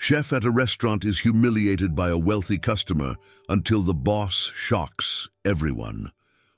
Chef at a restaurant is humiliated by a wealthy customer until the boss shocks everyone.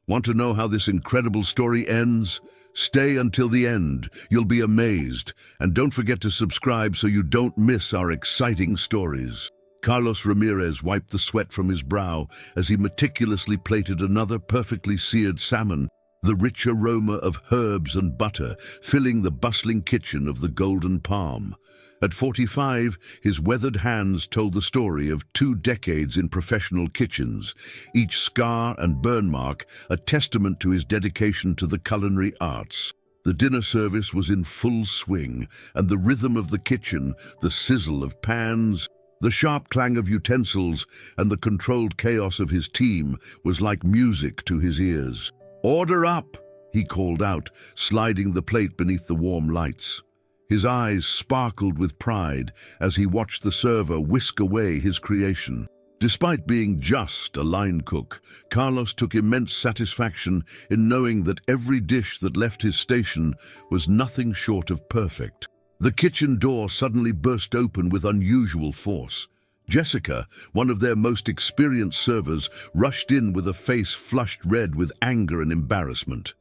Want to know how this incredible story ends? Stay until the end. You'll be amazed. And don't forget to subscribe so you don't miss our exciting stories. Carlos Ramirez wiped the sweat from his brow as he meticulously plated another perfectly seared salmon, the rich aroma of herbs and butter filling the bustling kitchen of the Golden Palm. At 45, his weathered hands told the story of 2 decades in professional kitchens, each scar and burn mark a testament to his dedication to the culinary arts. The dinner service was in full swing, and the rhythm of the kitchen, the sizzle of pans, the sharp clang of utensils, and the controlled chaos of his team was like music to his ears. "Order up!" he called out, sliding the plate beneath the warm lights. His eyes sparkled with pride as he watched the server whisk away his creation. Despite being just a line cook, Carlos took immense satisfaction in knowing that every dish that left his station was nothing short of perfect. The kitchen door suddenly burst open with unusual force. Jessica, one of their most experienced servers, rushed in with a face flushed red with anger and embarrassment.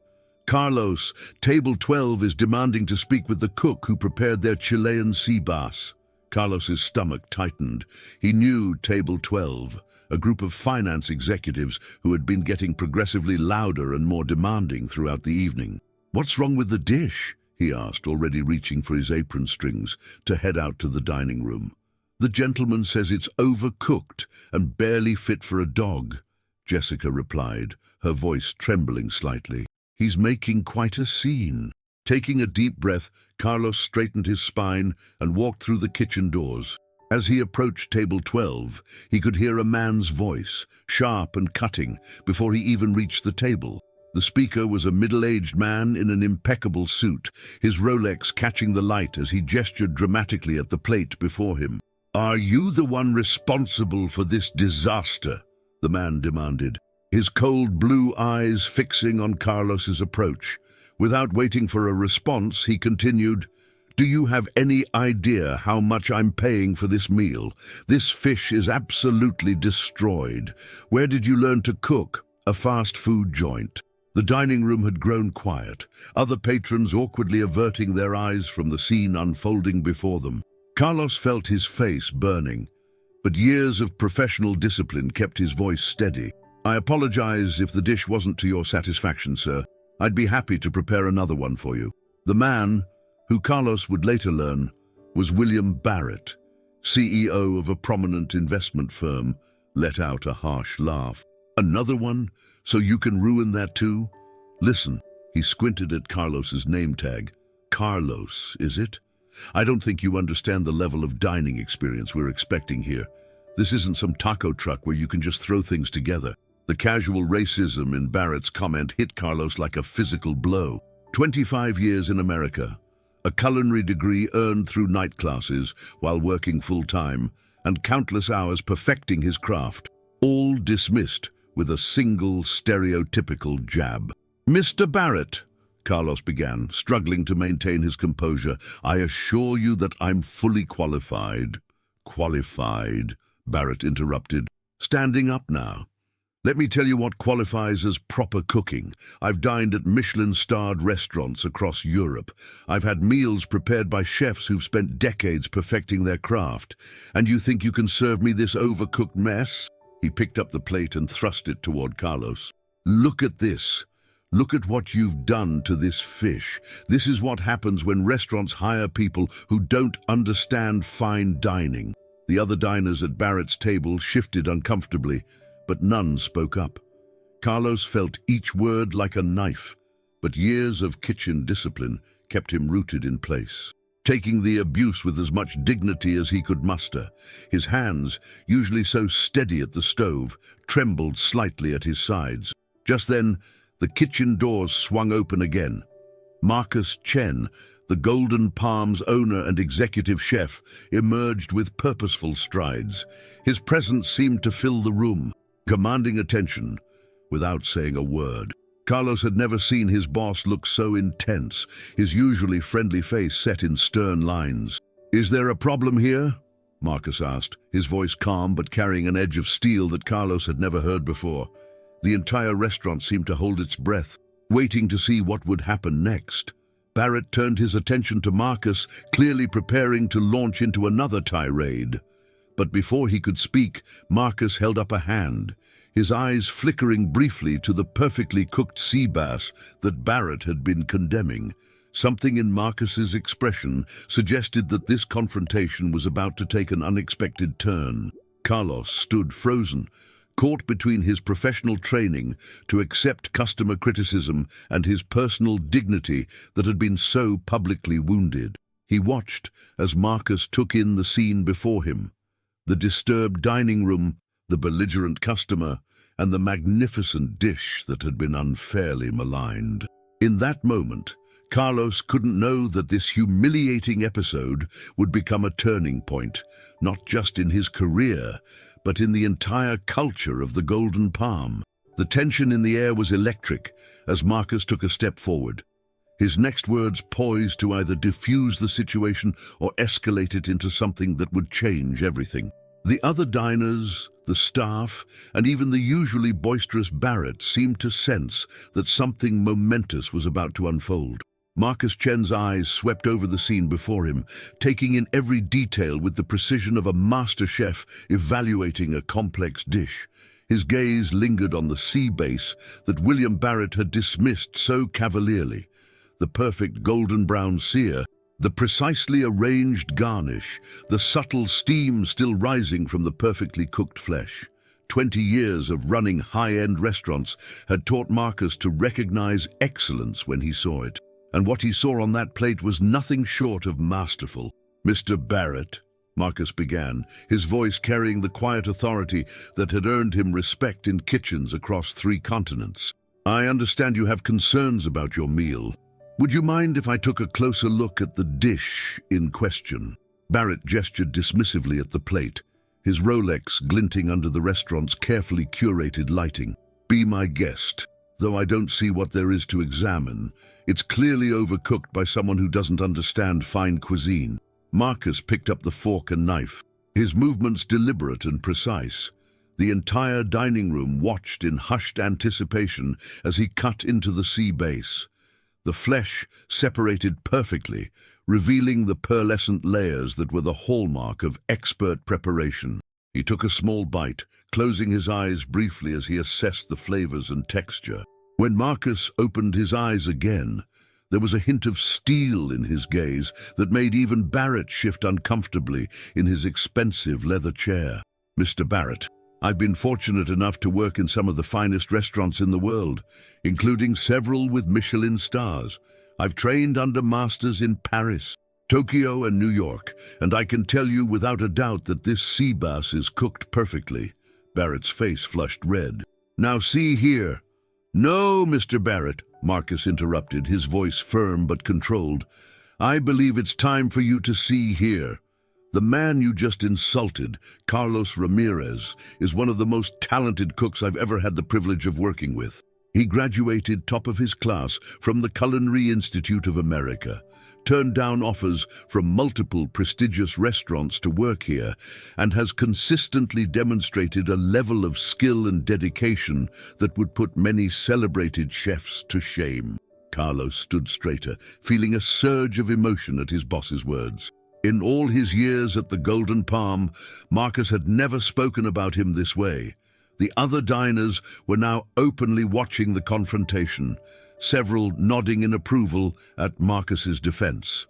"Carlos, table 12 is demanding to speak with the cook who prepared their Chilean sea bass." Carlos's stomach tightened. He knew table 12, a group of finance executives who had been getting progressively louder and more demanding throughout the evening. "What's wrong with the dish?" he asked, already reaching for his apron strings to head out to the dining room. "The gentleman says it's overcooked and barely fit for a dog," Jessica replied, her voice trembling slightly. "He's making quite a scene." Taking a deep breath, Carlos straightened his spine and walked through the kitchen doors. As he approached table 12, he could hear a man's voice, sharp and cutting, before he even reached the table. The speaker was a middle-aged man in an impeccable suit, his Rolex catching the light as he gestured dramatically at the plate before him. "Are you the one responsible for this disaster?" the man demanded, his cold blue eyes fixing on Carlos's approach. Without waiting for a response, he continued, "Do you have any idea how much I'm paying for this meal? This fish is absolutely destroyed. Where did you learn to cook? A fast food joint?" The dining room had grown quiet, other patrons awkwardly averting their eyes from the scene unfolding before them. Carlos felt his face burning, but years of professional discipline kept his voice steady. "I apologize if the dish wasn't to your satisfaction, sir. I'd be happy to prepare another one for you." The man, who Carlos would later learn, was William Barrett, CEO of a prominent investment firm, let out a harsh laugh. "Another one? So you can ruin that too?" "Listen," he squinted at Carlos's name tag. "Carlos, is it? I don't think you understand the level of dining experience we're expecting here. This isn't some taco truck where you can just throw things together." The casual racism in Barrett's comment hit Carlos like a physical blow. 25 years in America, a culinary degree earned through night classes while working full-time, and countless hours perfecting his craft, all dismissed with a single stereotypical jab. "Mr. Barrett," Carlos began, struggling to maintain his composure, "I assure you that I'm fully qualified." "Qualified," Barrett interrupted, standing up now. "Let me tell you what qualifies as proper cooking. I've dined at Michelin-starred restaurants across Europe. I've had meals prepared by chefs who've spent decades perfecting their craft. And you think you can serve me this overcooked mess?" He picked up the plate and thrust it toward Carlos. "Look at this. Look at what you've done to this fish. This is what happens when restaurants hire people who don't understand fine dining." The other diners at Barrett's table shifted uncomfortably, but none spoke up. Carlos felt each word like a knife, but years of kitchen discipline kept him rooted in place. Taking the abuse with as much dignity as he could muster, his hands, usually so steady at the stove, trembled slightly at his sides. Just then, the kitchen doors swung open again. Marcus Chen, the Golden Palm's owner and executive chef, emerged with purposeful strides. His presence seemed to fill the room, commanding attention without saying a word. Carlos had never seen his boss look so intense, his usually friendly face set in stern lines. "Is there a problem here?" Marcus asked, his voice calm but carrying an edge of steel that Carlos had never heard before. The entire restaurant seemed to hold its breath, waiting to see what would happen next. Barrett turned his attention to Marcus, clearly preparing to launch into another tirade. But before he could speak, Marcus held up a hand, his eyes flickering briefly to the perfectly cooked sea bass that Barrett had been condemning. Something in Marcus's expression suggested that this confrontation was about to take an unexpected turn. Carlos stood frozen, caught between his professional training to accept customer criticism and his personal dignity that had been so publicly wounded. He watched as Marcus took in the scene before him: the disturbed dining room, the belligerent customer, and the magnificent dish that had been unfairly maligned. In that moment, Carlos couldn't know that this humiliating episode would become a turning point, not just in his career, but in the entire culture of the Golden Palm. The tension in the air was electric as Marcus took a step forward, his next words poised to either diffuse the situation or escalate it into something that would change everything. The other diners, the staff, and even the usually boisterous Barrett seemed to sense that something momentous was about to unfold. Marcus Chen's eyes swept over the scene before him, taking in every detail with the precision of a master chef evaluating a complex dish. His gaze lingered on the sea base that William Barrett had dismissed so cavalierly. The perfect golden brown sear, the precisely arranged garnish, the subtle steam still rising from the perfectly cooked flesh. 20 years of running high-end restaurants had taught Marcus to recognize excellence when he saw it. And what he saw on that plate was nothing short of masterful. "Mr. Barrett," Marcus began, his voice carrying the quiet authority that had earned him respect in kitchens across 3 continents. "I understand you have concerns about your meal. Would you mind if I took a closer look at the dish in question?" Barrett gestured dismissively at the plate, his Rolex glinting under the restaurant's carefully curated lighting. "Be my guest. Though I don't see what there is to examine. It's clearly overcooked by someone who doesn't understand fine cuisine." Marcus picked up the fork and knife, his movements deliberate and precise. The entire dining room watched in hushed anticipation as he cut into the sea base. The flesh separated perfectly, revealing the pearlescent layers that were the hallmark of expert preparation. He took a small bite, closing his eyes briefly as he assessed the flavors and texture. When Marcus opened his eyes again, there was a hint of steel in his gaze that made even Barrett shift uncomfortably in his expensive leather chair. "Mr. Barrett, I've been fortunate enough to work in some of the finest restaurants in the world, including several with Michelin stars. I've trained under masters in Paris, Tokyo, and New York, and I can tell you without a doubt that this sea bass is cooked perfectly." Barrett's face flushed red. "Now see here." "No, Mr. Barrett," Marcus interrupted, his voice firm but controlled. "I believe it's time for you to see here. The man you just insulted, Carlos Ramirez, is one of the most talented cooks I've ever had the privilege of working with. He graduated top of his class from the Culinary Institute of America, turned down offers from multiple prestigious restaurants to work here, and has consistently demonstrated a level of skill and dedication that would put many celebrated chefs to shame." Carlos stood straighter, feeling a surge of emotion at his boss's words. In all his years at the Golden Palm, Marcus had never spoken about him this way. The other diners were now openly watching the confrontation, several nodding in approval at Marcus's defense.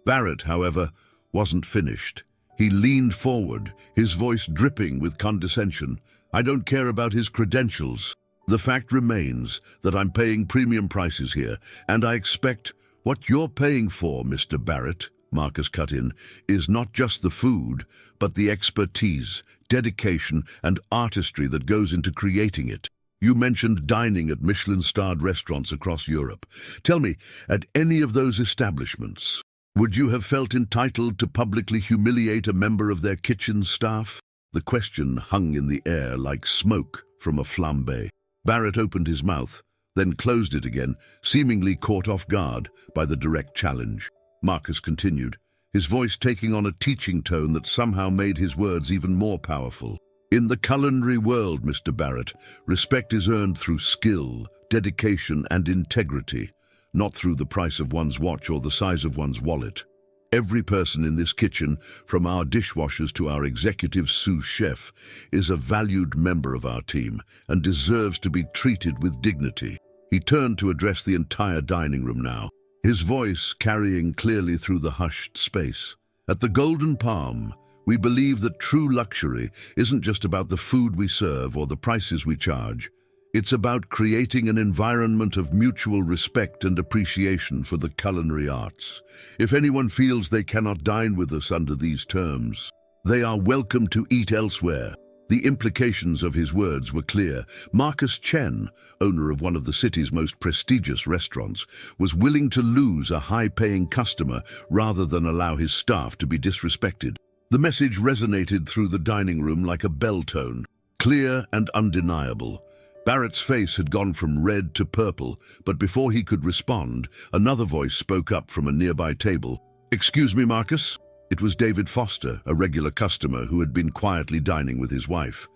Barrett, however, wasn't finished. He leaned forward, his voice dripping with condescension. "I don't care about his credentials. The fact remains that I'm paying premium prices here, and I expect what you're paying for, Mr. Barrett," Marcus cut in, "is not just the food, but the expertise, dedication, and artistry that goes into creating it. You mentioned dining at Michelin-starred restaurants across Europe. Tell me, at any of those establishments, would you have felt entitled to publicly humiliate a member of their kitchen staff?" The question hung in the air like smoke from a flambe. Barrett opened his mouth, then closed it again, seemingly caught off guard by the direct challenge. Marcus continued, his voice taking on a teaching tone that somehow made his words even more powerful. In the culinary world, Mr. Barrett, respect is earned through skill, dedication, and integrity, not through the price of one's watch or the size of one's wallet. Every person in this kitchen, from our dishwashers to our executive sous chef, is a valued member of our team and deserves to be treated with dignity. He turned to address the entire dining room now, his voice carrying clearly through the hushed space. At the Golden Palm, we believe that true luxury isn't just about the food we serve or the prices we charge. It's about creating an environment of mutual respect and appreciation for the culinary arts. If anyone feels they cannot dine with us under these terms, they are welcome to eat elsewhere. The implications of his words were clear. Marcus Chen, owner of one of the city's most prestigious restaurants, was willing to lose a high-paying customer rather than allow his staff to be disrespected. The message resonated through the dining room like a bell tone, clear and undeniable. Barrett's face had gone from red to purple, but before he could respond, another voice spoke up from a nearby table. "Excuse me, Marcus?" It was David Foster, a regular customer who had been quietly dining with his wife.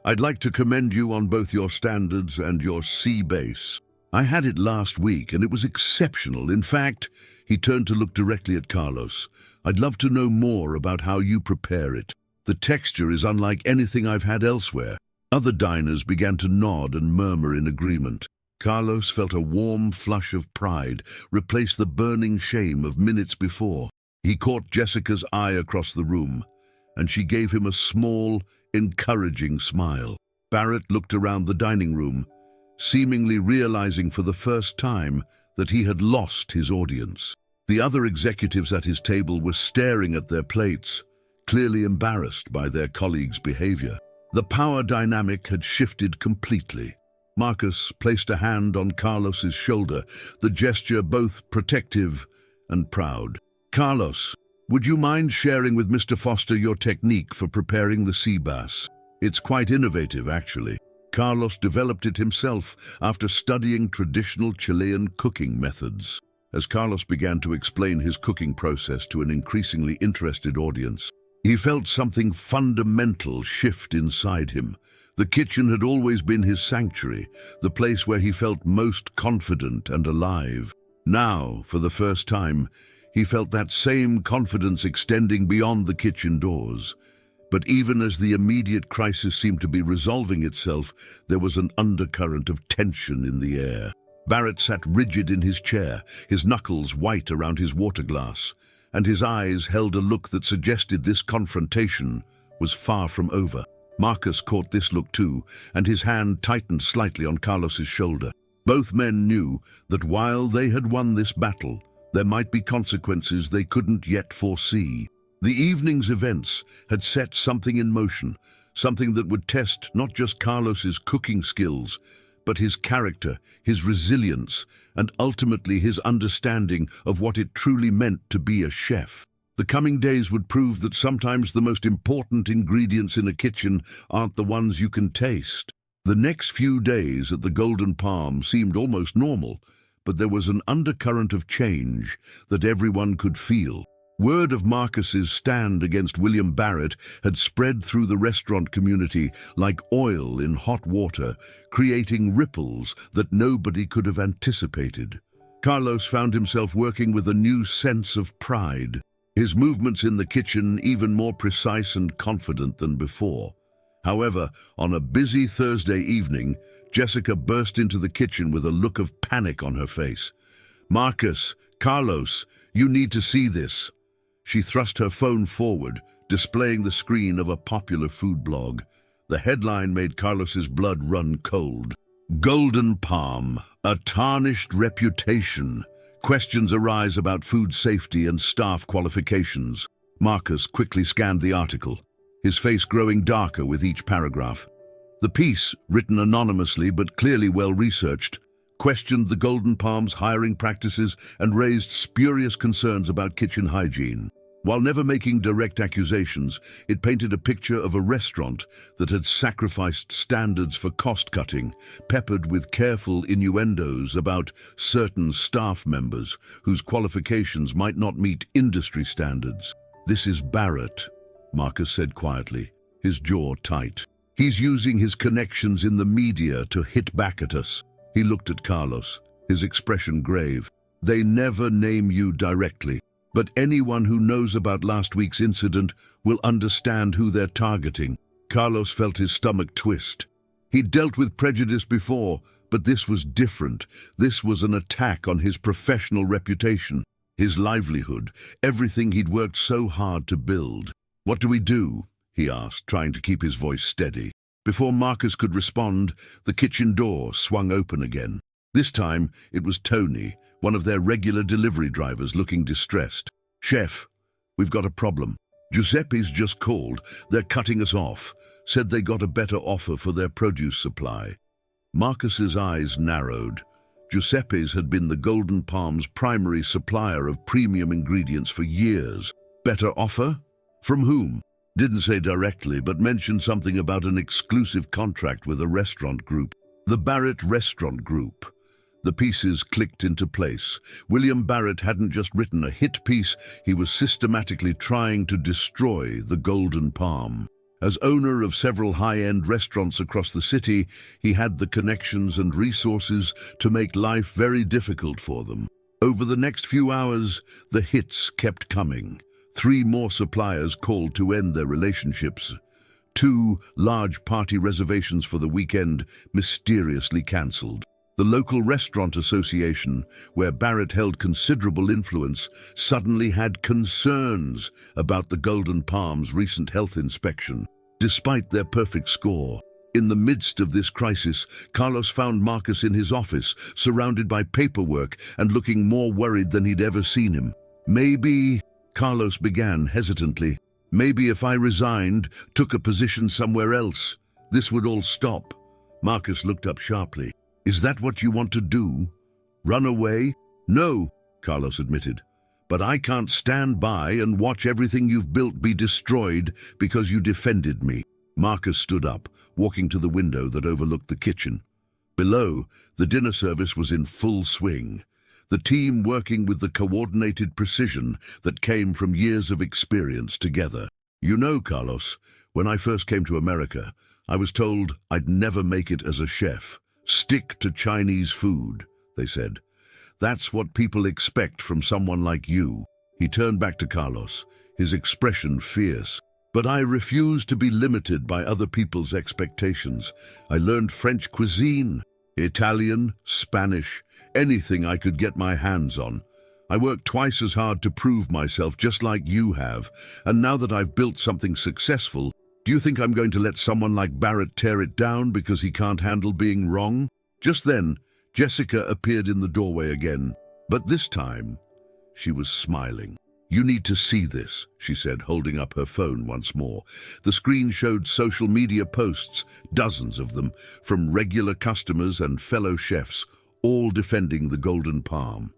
"I'd like to commend you on both your standards and your sea base. I had it last week and it was exceptional. In fact," he turned to look directly at Carlos, "I'd love to know more about how you prepare it. The texture is unlike anything I've had elsewhere." Other diners began to nod and murmur in agreement. Carlos felt a warm flush of pride replace the burning shame of minutes before. He caught Jessica's eye across the room, and she gave him a small, encouraging smile. Barrett looked around the dining room, seemingly realizing for the first time that he had lost his audience. The other executives at his table were staring at their plates, clearly embarrassed by their colleagues' behavior. The power dynamic had shifted completely. Marcus placed a hand on Carlos's shoulder, the gesture both protective and proud. "Carlos, would you mind sharing with Mr. Foster your technique for preparing the sea bass? It's quite innovative, actually." Carlos developed it himself after studying traditional Chilean cooking methods. As Carlos began to explain his cooking process to an increasingly interested audience, he felt something fundamental shift inside him. The kitchen had always been his sanctuary, the place where he felt most confident and alive. Now, for the first time, he felt that same confidence extending beyond the kitchen doors. But even as the immediate crisis seemed to be resolving itself, there was an undercurrent of tension in the air. Barrett sat rigid in his chair, his knuckles white around his water glass, and his eyes held a look that suggested this confrontation was far from over. Marcus caught this look too, and his hand tightened slightly on Carlos's shoulder. Both men knew that while they had won this battle, there might be consequences they couldn't yet foresee. The evening's events had set something in motion, something that would test not just Carlos's cooking skills, but his character, his resilience, and ultimately his understanding of what it truly meant to be a chef. The coming days would prove that sometimes the most important ingredients in a kitchen aren't the ones you can taste. The next few days at the Golden Palm seemed almost normal, but there was an undercurrent of change that everyone could feel. Word of Marcus's stand against William Barrett had spread through the restaurant community like oil in hot water, creating ripples that nobody could have anticipated. Carlos found himself working with a new sense of pride, his movements in the kitchen even more precise and confident than before. However, on a busy Thursday evening, Jessica burst into the kitchen with a look of panic on her face. "Marcus, Carlos, you need to see this." She thrust her phone forward, displaying the screen of a popular food blog. The headline made Carlos's blood run cold. "Golden Palm, a tarnished reputation. Questions arise about food safety and staff qualifications." Marcus quickly scanned the article, his face growing darker with each paragraph. The piece, written anonymously but clearly well-researched, questioned the Golden Palm's hiring practices and raised spurious concerns about kitchen hygiene. While never making direct accusations, it painted a picture of a restaurant that had sacrificed standards for cost-cutting, peppered with careful innuendos about certain staff members whose qualifications might not meet industry standards. "This is Barrett," Marcus said quietly, his jaw tight. "He's using his connections in the media to hit back at us." He looked at Carlos, his expression grave. "They never name you directly, but anyone who knows about last week's incident will understand who they're targeting." Carlos felt his stomach twist. He'd dealt with prejudice before, but this was different. This was an attack on his professional reputation, his livelihood, everything he'd worked so hard to build. "What do we do?" he asked, trying to keep his voice steady. Before Marcus could respond, the kitchen door swung open again. This time, it was Tony, one of their regular delivery drivers, looking distressed. "Chef, we've got a problem. Giuseppe's just called. They're cutting us off. Said they got a better offer for their produce supply." Marcus's eyes narrowed. Giuseppe's had been the Golden Palm's primary supplier of premium ingredients for years. Better offer? From whom? Didn't say directly, but mentioned something about an exclusive contract with a restaurant group. The Barrett Restaurant Group. The pieces clicked into place. William Barrett hadn't just written a hit piece, he was systematically trying to destroy the Golden Palm. As owner of several high-end restaurants across the city, he had the connections and resources to make life very difficult for them. Over the next few hours, the hits kept coming. 3 more suppliers called to end their relationships. 2 large party reservations for the weekend mysteriously cancelled. The local restaurant association, where Barrett held considerable influence, suddenly had concerns about the Golden Palm's recent health inspection, despite their perfect score. In the midst of this crisis, Carlos found Marcus in his office, surrounded by paperwork and looking more worried than he'd ever seen him. "Maybe," Carlos began hesitantly, "maybe if I resigned, took a position somewhere else, this would all stop." Marcus looked up sharply. "Is that what you want to do? Run away?" "No," Carlos admitted. "But I can't stand by and watch everything you've built be destroyed because you defended me." Marcus stood up, walking to the window that overlooked the kitchen. Below, the dinner service was in full swing, the team working with the coordinated precision that came from years of experience together. "You know, Carlos, when I first came to America, I was told I'd never make it as a chef. Stick to Chinese food," they said. "That's what people expect from someone like you." He turned back to Carlos, his expression fierce. "But I refuse to be limited by other people's expectations. I learned French cuisine, Italian, Spanish, anything I could get my hands on. I worked twice as hard to prove myself, just like you have, and now that I've built something successful, do you think I'm going to let someone like Barrett tear it down because he can't handle being wrong?" Just then, Jessica appeared in the doorway again, but this time, she was smiling. "You need to see this," she said, holding up her phone once more. The screen showed social media posts, dozens of them, from regular customers and fellow chefs, all defending the Golden Palm.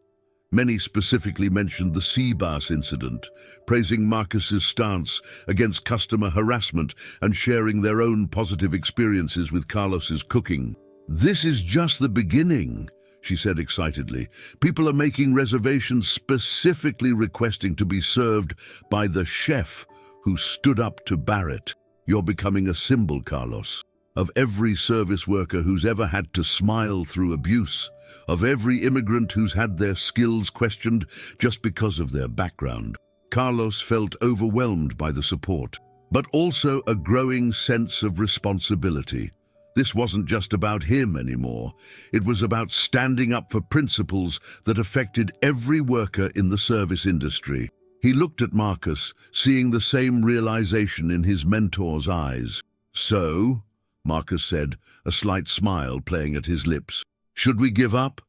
Many specifically mentioned the sea bass incident, praising Marcus's stance against customer harassment and sharing their own positive experiences with Carlos's cooking. "This is just the beginning," she said excitedly. "People are making reservations specifically requesting to be served by the chef who stood up to Barrett. You're becoming a symbol, Carlos, of every service worker who's ever had to smile through abuse, of every immigrant who's had their skills questioned just because of their background." Carlos felt overwhelmed by the support, but also a growing sense of responsibility. This wasn't just about him anymore. It was about standing up for principles that affected every worker in the service industry. He looked at Marcus, seeing the same realization in his mentor's eyes. "So," Marcus said, a slight smile playing at his lips, "should we give up?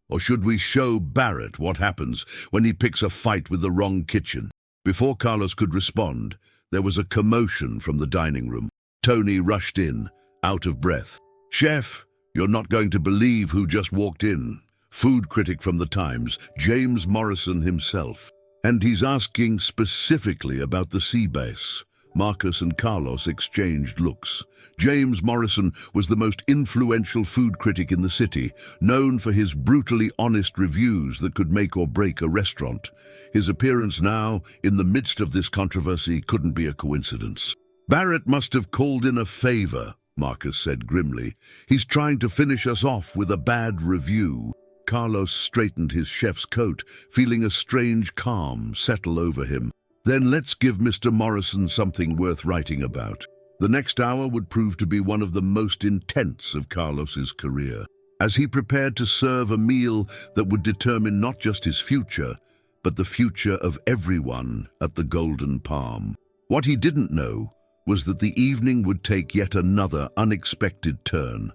Or should we show Barrett what happens when he picks a fight with the wrong kitchen?" Before Carlos could respond, there was a commotion from the dining room. Tony rushed in, out of breath. "Chef, you're not going to believe who just walked in. Food critic from the Times, James Morrison himself." And he's asking specifically about the sea base. Marcus and Carlos exchanged looks. James Morrison was the most influential food critic in the city, known for his brutally honest reviews that could make or break a restaurant. His appearance now, in the midst of this controversy, couldn't be a coincidence. "Barrett must have called in a favor," Marcus said grimly. "He's trying to finish us off with a bad review." Carlos straightened his chef's coat, feeling a strange calm settle over him. "Then let's give Mr. Morrison something worth writing about." The next hour would prove to be one of the most intense of Carlos's career, as he prepared to serve a meal that would determine not just his future, but the future of everyone at the Golden Palm. What he didn't know was that the evening would take yet another unexpected turn,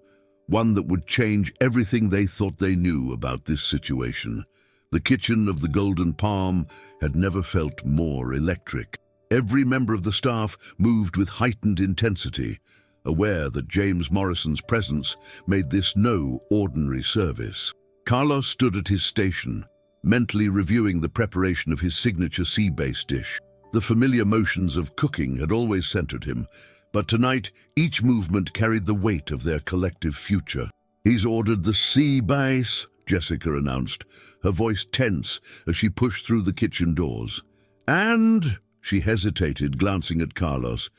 one that would change everything they thought they knew about this situation. The kitchen of the Golden Palm had never felt more electric. Every member of the staff moved with heightened intensity, aware that James Morrison's presence made this no ordinary service. Carlos stood at his station, mentally reviewing the preparation of his signature sea-based dish. The familiar motions of cooking had always centered him, but tonight each movement carried the weight of their collective future. "He's ordered the sea base," Jessica announced, her voice tense as she pushed through the kitchen doors. "And," she hesitated, glancing at Carlos,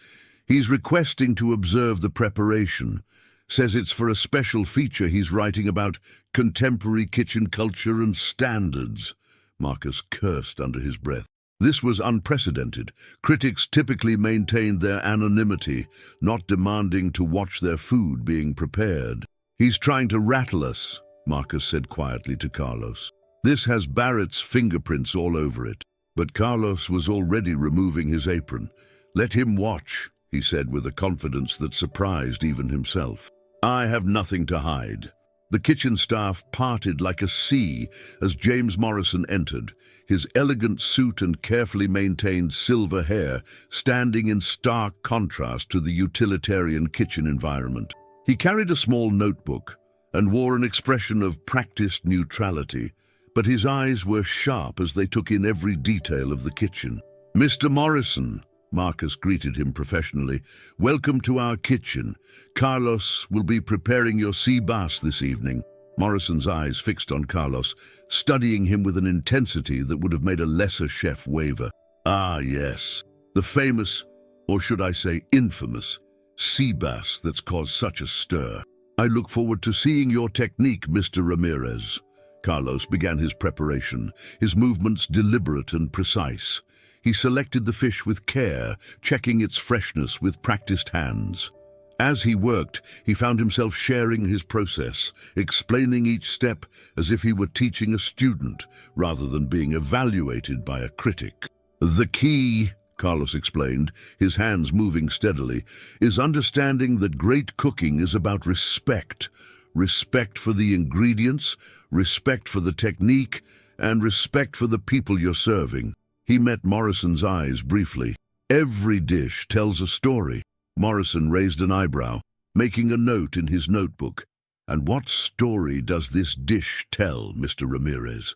"he's requesting to observe the preparation. Says it's for a special feature he's writing about contemporary kitchen culture and standards." Marcus cursed under his breath. This was unprecedented. Critics typically maintained their anonymity, not demanding to watch their food being prepared. "He's trying to rattle us," Marcus said quietly to Carlos. "This has Barrett's fingerprints all over it." But Carlos was already removing his apron. "Let him watch," he said with a confidence that surprised even himself. "I have nothing to hide." The kitchen staff parted like a sea as James Morrison entered, his elegant suit and carefully maintained silver hair standing in stark contrast to the utilitarian kitchen environment. He carried a small notebook and wore an expression of practiced neutrality, but his eyes were sharp as they took in every detail of the kitchen. "Mr. Morrison," Marcus greeted him professionally, "welcome to our kitchen. Carlos will be preparing your sea bass this evening." Morrison's eyes fixed on Carlos, studying him with an intensity that would have made a lesser chef waver. "Ah, yes, the famous, or should I say infamous, sea bass that's caused such a stir. I look forward to seeing your technique, Mr. Ramirez." Carlos began his preparation, his movements deliberate and precise. He selected the fish with care, checking its freshness with practiced hands. As he worked, he found himself sharing his process, explaining each step as if he were teaching a student rather than being evaluated by a critic. "The key," Carlos explained, his hands moving steadily, "is understanding that great cooking is about respect. Respect for the ingredients, respect for the technique, and respect for the people you're serving." He met Morrison's eyes briefly. "Every dish tells a story." Morrison raised an eyebrow, making a note in his notebook. "And what story does this dish tell, Mr. Ramirez?"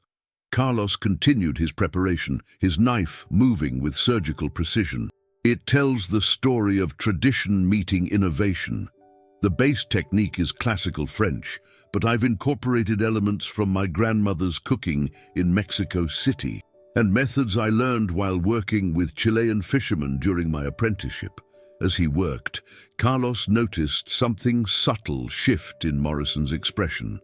Carlos continued his preparation, his knife moving with surgical precision. "It tells the story of tradition meeting innovation. The base technique is classical French, but I've incorporated elements from my grandmother's cooking in Mexico City, and methods I learned while working with Chilean fishermen during my apprenticeship." As he worked, Carlos noticed something subtle shift in Morrison's expression.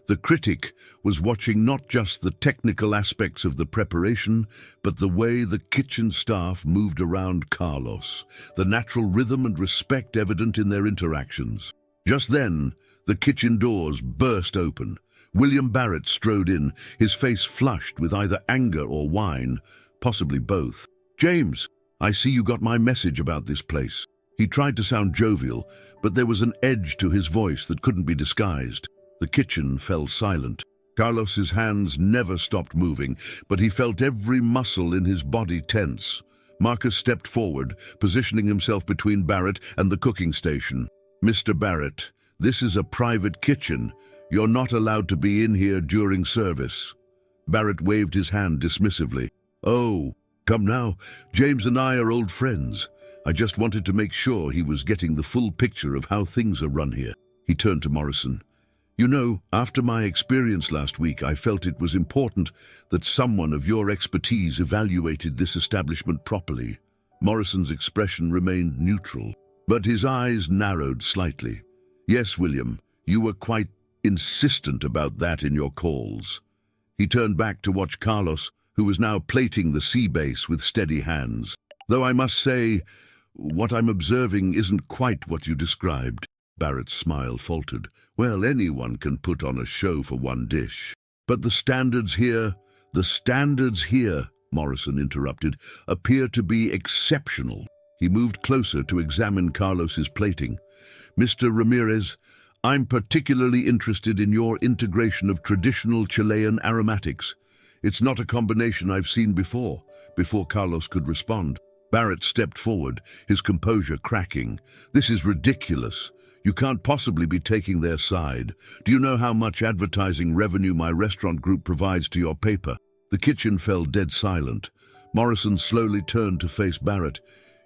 The critic was watching not just the technical aspects of the preparation, but the way the kitchen staff moved around Carlos, the natural rhythm and respect evident in their interactions. Just then, the kitchen doors burst open. William Barrett strode in, his face flushed with either anger or wine, possibly both. "James, I see you got my message about this place." He tried to sound jovial, but there was an edge to his voice that couldn't be disguised. The kitchen fell silent. Carlos's hands never stopped moving, but he felt every muscle in his body tense. Marcus stepped forward, positioning himself between Barrett and the cooking station. "Mr. Barrett, this is a private kitchen. You're not allowed to be in here during service." Barrett waved his hand dismissively. "Oh, come now. James and I are old friends. I just wanted to make sure he was getting the full picture of how things are run here." He turned to Morrison. "You know, after my experience last week, I felt it was important that someone of your expertise evaluated this establishment properly." Morrison's expression remained neutral, but his eyes narrowed slightly. "Yes, William, you were quite insistent about that in your calls." He turned back to watch Carlos, who was now plating the sea base with steady hands. "Though I must say, what I'm observing isn't quite what you described." Barrett's smile faltered. "Well, anyone can put on a show for one dish. But the standards here, Morrison interrupted, appear to be exceptional." He moved closer to examine Carlos's plating. "Mr. Ramirez, I'm particularly interested in your integration of traditional Chilean aromatics. It's not a combination I've seen before." Before Carlos could respond, Barrett stepped forward, his composure cracking. "This is ridiculous. You can't possibly be taking their side. Do you know how much advertising revenue my restaurant group provides to your paper?" The kitchen fell dead silent. Morrison slowly turned to face Barrett,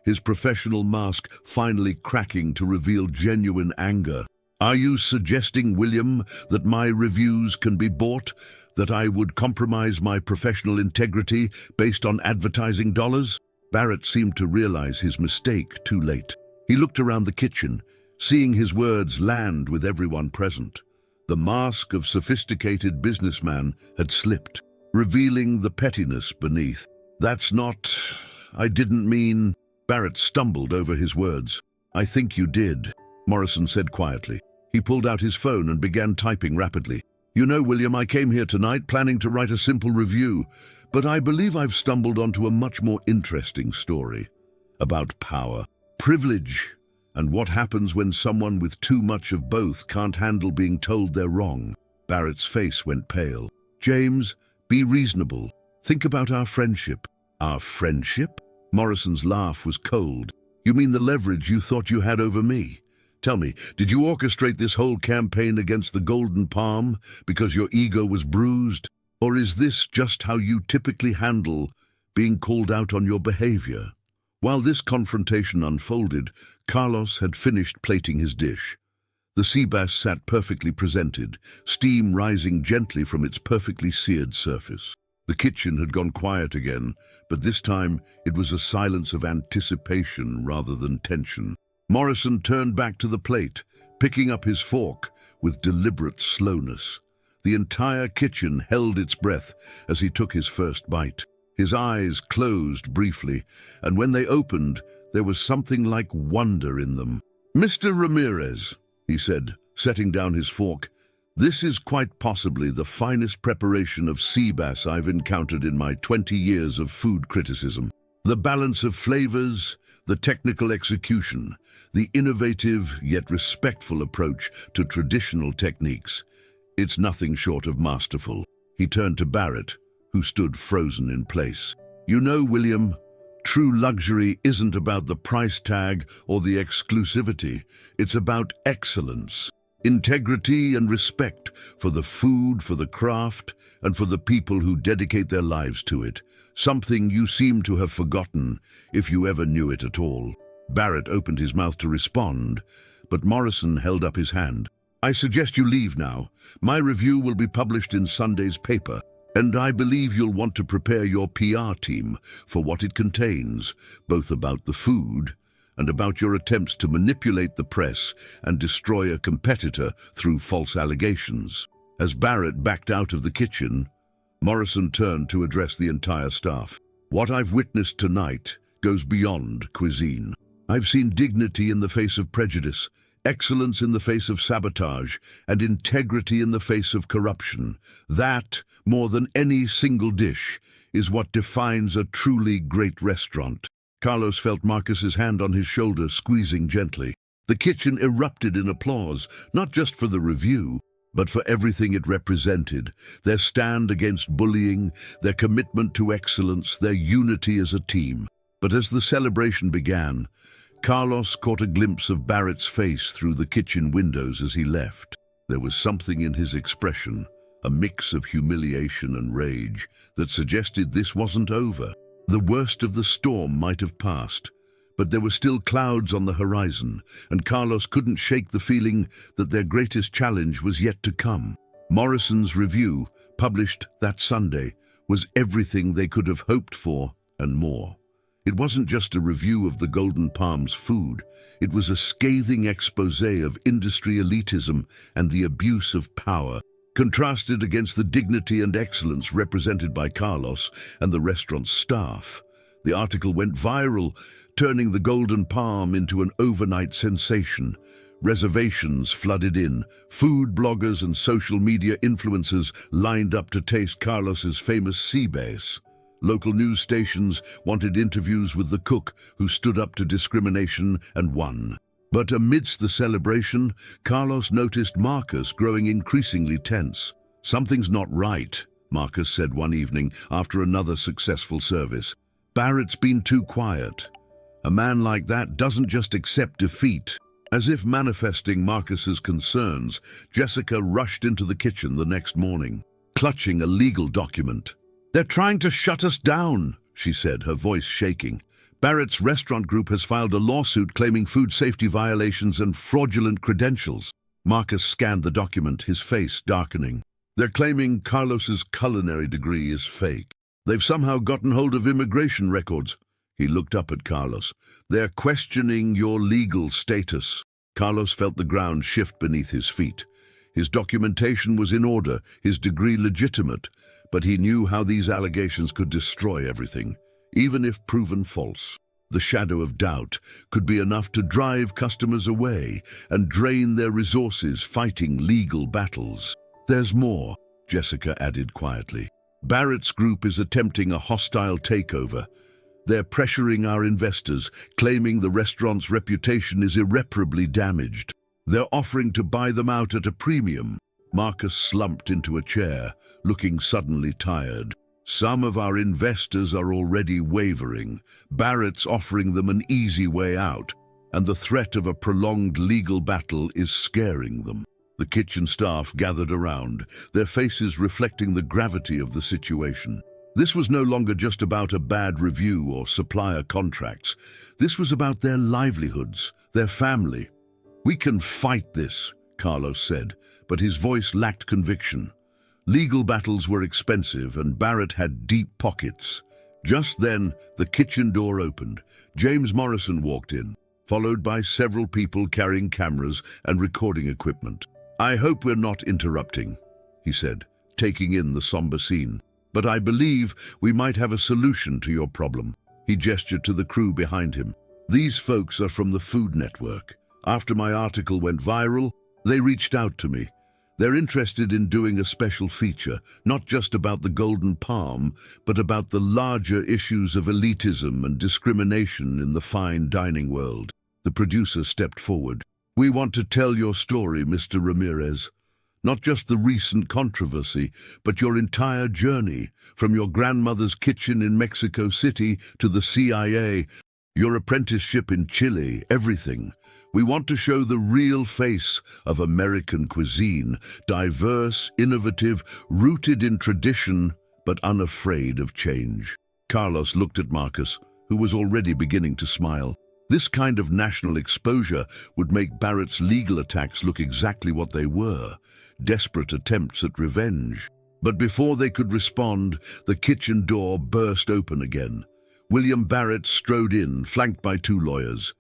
his professional mask finally cracking to reveal genuine anger. "Are you suggesting, William, that my reviews can be bought? That I would compromise my professional integrity based on advertising dollars?" Barrett seemed to realize his mistake too late. He looked around the kitchen, seeing his words land with everyone present. The mask of sophisticated businessman had slipped, revealing the pettiness beneath. I didn't mean..." Barrett stumbled over his words. "I think you did," Morrison said quietly. He pulled out his phone and began typing rapidly. "You know, William, I came here tonight planning to write a simple review, but I believe I've stumbled onto a much more interesting story. About power, privilege, and what happens when someone with too much of both can't handle being told they're wrong." Barrett's face went pale. "James, be reasonable. Think about our friendship." "Our friendship?" Morrison's laugh was cold. "You mean the leverage you thought you had over me? Tell me, did you orchestrate this whole campaign against the Golden Palm because your ego was bruised? Or is this just how you typically handle being called out on your behavior?" While this confrontation unfolded, Carlos had finished plating his dish. The sea bass sat perfectly presented, steam rising gently from its perfectly seared surface. The kitchen had gone quiet again, but this time it was a silence of anticipation rather than tension. Morrison turned back to the plate, picking up his fork with deliberate slowness. The entire kitchen held its breath as he took his first bite. His eyes closed briefly, and when they opened, there was something like wonder in them. "Mr. Ramirez," he said, setting down his fork, "this is quite possibly the finest preparation of sea bass I've encountered in my 20 years of food criticism. The balance of flavors, the technical execution, the innovative yet respectful approach to traditional techniques. It's nothing short of masterful." He turned to Barrett, who stood frozen in place. "You know, William, true luxury isn't about the price tag or the exclusivity. It's about excellence, integrity and respect for the food, for the craft, and for the people who dedicate their lives to it. Something you seem to have forgotten, if you ever knew it at all." Barrett opened his mouth to respond, but Morrison held up his hand. "I suggest you leave now. My review will be published in Sunday's paper, and I believe you'll want to prepare your PR team for what it contains, both about the food and about your attempts to manipulate the press and destroy a competitor through false allegations." As Barrett backed out of the kitchen, Morrison turned to address the entire staff. "What I've witnessed tonight goes beyond cuisine. I've seen dignity in the face of prejudice, excellence in the face of sabotage, and integrity in the face of corruption. That, more than any single dish, is what defines a truly great restaurant." Carlos felt Marcus's hand on his shoulder squeezing gently. The kitchen erupted in applause, not just for the review, but for everything it represented: their stand against bullying, their commitment to excellence, their unity as a team. But as the celebration began, Carlos caught a glimpse of Barrett's face through the kitchen windows as he left. There was something in his expression, a mix of humiliation and rage that suggested this wasn't over. The worst of the storm might have passed, but there were still clouds on the horizon, and Carlos couldn't shake the feeling that their greatest challenge was yet to come. Morrison's review, published that Sunday, was everything they could have hoped for and more. It wasn't just a review of the Golden Palm's food. It was a scathing exposé of industry elitism and the abuse of power, contrasted against the dignity and excellence represented by Carlos and the restaurant's staff. The article went viral, turning the Golden Palm into an overnight sensation. Reservations flooded in. Food bloggers and social media influencers lined up to taste Carlos's famous sea bass. Local news stations wanted interviews with the cook, who stood up to discrimination and won. But amidst the celebration, Carlos noticed Marcus growing increasingly tense. "Something's not right," Marcus said one evening after another successful service. "Barrett's been too quiet. A man like that doesn't just accept defeat." As if manifesting Marcus's concerns, Jessica rushed into the kitchen the next morning, clutching a legal document. "They're trying to shut us down," she said, her voice shaking. "Barrett's restaurant group has filed a lawsuit claiming food safety violations and fraudulent credentials." Marcus scanned the document, his face darkening. "They're claiming Carlos's culinary degree is fake. They've somehow gotten hold of immigration records." He looked up at Carlos. "They're questioning your legal status." Carlos felt the ground shift beneath his feet. His documentation was in order, his degree legitimate, but he knew how these allegations could destroy everything, even if proven false. The shadow of doubt could be enough to drive customers away and drain their resources fighting legal battles. "There's more," Jessica added quietly. "Barrett's group is attempting a hostile takeover. They're pressuring our investors, claiming the restaurant's reputation is irreparably damaged. They're offering to buy them out at a premium." Marcus slumped into a chair, looking suddenly tired. "Some of our investors are already wavering. Barrett's offering them an easy way out, and the threat of a prolonged legal battle is scaring them." The kitchen staff gathered around, their faces reflecting the gravity of the situation. This was no longer just about a bad review or supplier contracts. This was about their livelihoods, their family. "We can fight this," Carlos said, but his voice lacked conviction. Legal battles were expensive, and Barrett had deep pockets. Just then, the kitchen door opened. James Morrison walked in, followed by several people carrying cameras and recording equipment. "I hope we're not interrupting," he said, taking in the somber scene. "But I believe we might have a solution to your problem." He gestured to the crew behind him. "These folks are from the Food Network. After my article went viral, they reached out to me. They're interested in doing a special feature, not just about the Golden Palm, but about the larger issues of elitism and discrimination in the fine dining world." The producer stepped forward. "We want to tell your story, Mr. Ramirez. Not just the recent controversy, but your entire journey, from your grandmother's kitchen in Mexico City to the CIA, your apprenticeship in Chile, everything. We want to show the real face of American cuisine, diverse, innovative, rooted in tradition, but unafraid of change." Carlos looked at Marcus, who was already beginning to smile. This kind of national exposure would make Barrett's legal attacks look exactly what they were: desperate attempts at revenge. But before they could respond, the kitchen door burst open again. William Barrett strode in, flanked by two lawyers.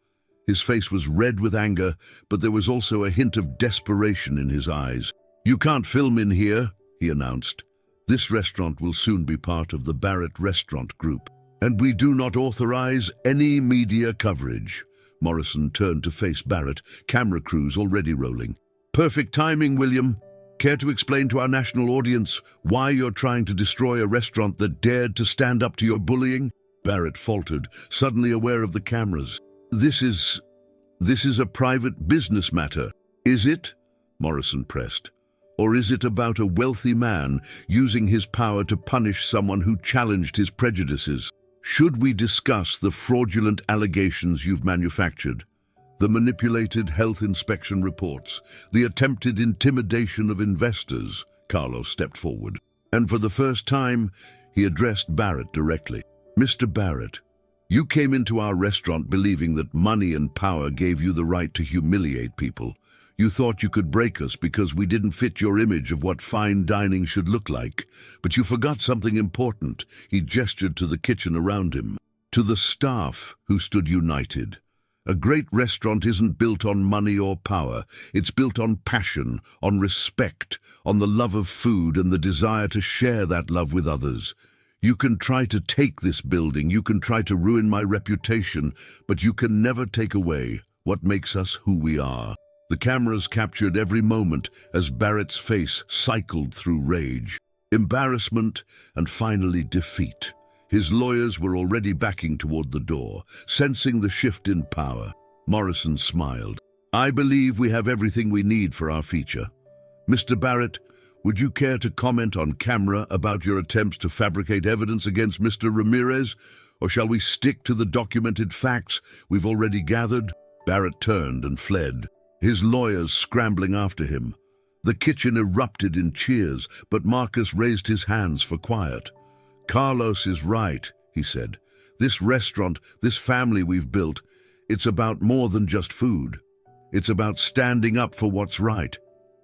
His face was red with anger, but there was also a hint of desperation in his eyes. "You can't film in here," he announced. "This restaurant will soon be part of the Barrett Restaurant Group, and we do not authorize any media coverage." Morrison turned to face Barrett, camera crews already rolling. "Perfect timing, William. Care to explain to our national audience why you're trying to destroy a restaurant that dared to stand up to your bullying?" Barrett faltered, suddenly aware of the cameras. This is a private business matter, is it?" Morrison pressed. "Or is it about a wealthy man using his power to punish someone who challenged his prejudices? Should we discuss the fraudulent allegations you've manufactured? The manipulated health inspection reports, the attempted intimidation of investors?" Carlos stepped forward. And for the first time, he addressed Barrett directly. Mr. Barrett, you came into our restaurant believing that money and power gave you the right to humiliate people. You thought you could break us because we didn't fit your image of what fine dining should look like. But you forgot something important. He gestured to the kitchen around him, to the staff who stood united. A great restaurant isn't built on money or power. It's built on passion, on respect, on the love of food and the desire to share that love with others. You can try to take this building, you can try to ruin my reputation, but you can never take away what makes us who we are. The cameras captured every moment as Barrett's face cycled through rage, embarrassment, and finally defeat. His lawyers were already backing toward the door, sensing the shift in power. Morrison smiled. I believe we have everything we need for our feature. Mr. Barrett, would you care to comment on camera about your attempts to fabricate evidence against Mr. Ramirez, or shall we stick to the documented facts we've already gathered? Barrett turned and fled, his lawyers scrambling after him. The kitchen erupted in cheers, but Marcus raised his hands for quiet. Carlos is right, he said. This restaurant, this family we've built, it's about more than just food. It's about standing up for what's right,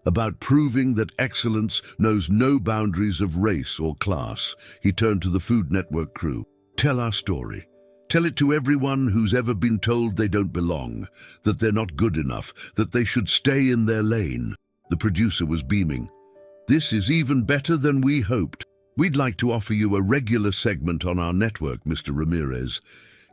about proving that excellence knows no boundaries of race or class. He turned to the Food Network crew. Tell our story. Tell it to everyone who's ever been told they don't belong, that they're not good enough, that they should stay in their lane. The producer was beaming. This is even better than we hoped. We'd like to offer you a regular segment on our network, Mr. Ramirez.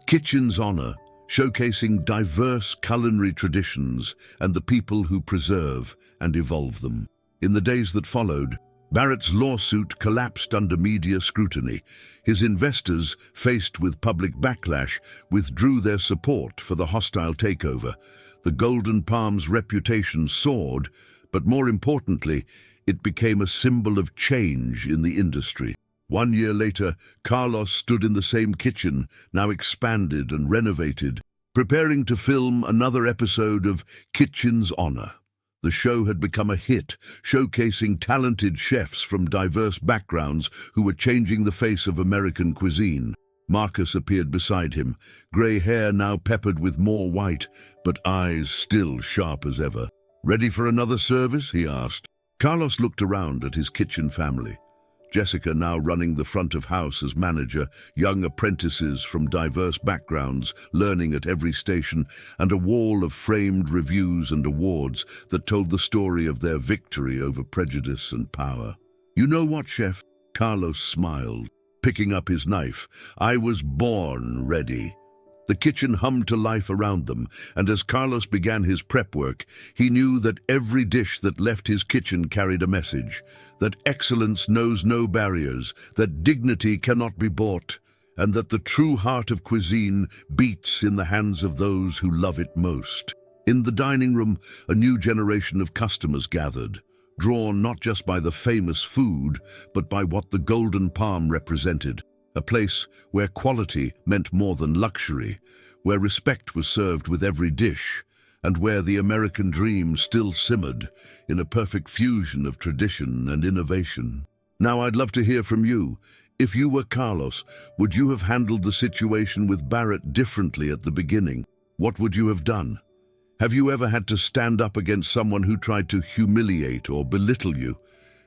Kitchen's Honor, showcasing diverse culinary traditions and the people who preserve and evolve them. In the days that followed, Barrett's lawsuit collapsed under media scrutiny. His investors, faced with public backlash, withdrew their support for the hostile takeover. The Golden Palm's reputation soared, but more importantly, it became a symbol of change in the industry. 1 year later, Carlos stood in the same kitchen, now expanded and renovated, preparing to film another episode of Kitchen's Honor. The show had become a hit, showcasing talented chefs from diverse backgrounds who were changing the face of American cuisine. Marcus appeared beside him, grey hair now peppered with more white, but eyes still sharp as ever. Ready for another service? He asked. Carlos looked around at his kitchen family. Jessica now running the front of house as manager, young apprentices from diverse backgrounds learning at every station, and a wall of framed reviews and awards that told the story of their victory over prejudice and power. You know what, Chef? Carlos smiled, picking up his knife. I was born ready. The kitchen hummed to life around them, and as Carlos began his prep work, he knew that every dish that left his kitchen carried a message, that excellence knows no barriers, that dignity cannot be bought, and that the true heart of cuisine beats in the hands of those who love it most. In the dining room, a new generation of customers gathered, drawn not just by the famous food, but by what the Golden Palm represented. A place where quality meant more than luxury, where respect was served with every dish, and where the American dream still simmered in a perfect fusion of tradition and innovation. Now I'd love to hear from you. If you were Carlos, would you have handled the situation with Barrett differently at the beginning? What would you have done? Have you ever had to stand up against someone who tried to humiliate or belittle you?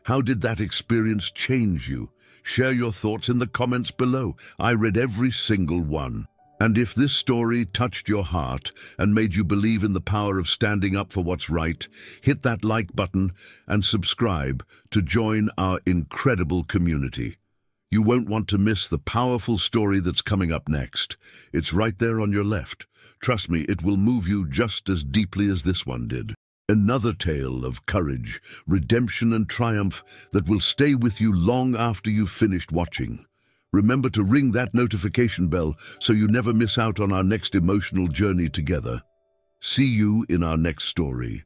How did that experience change you? Share your thoughts in the comments below. I read every single one. And if this story touched your heart and made you believe in the power of standing up for what's right, hit that like button and subscribe to join our incredible community. You won't want to miss the powerful story that's coming up next. It's right there on your left. Trust me, it will move you just as deeply as this one did. Another tale of courage, redemption, and triumph that will stay with you long after you've finished watching. Remember to ring that notification bell so you never miss out on our next emotional journey together. See you in our next story.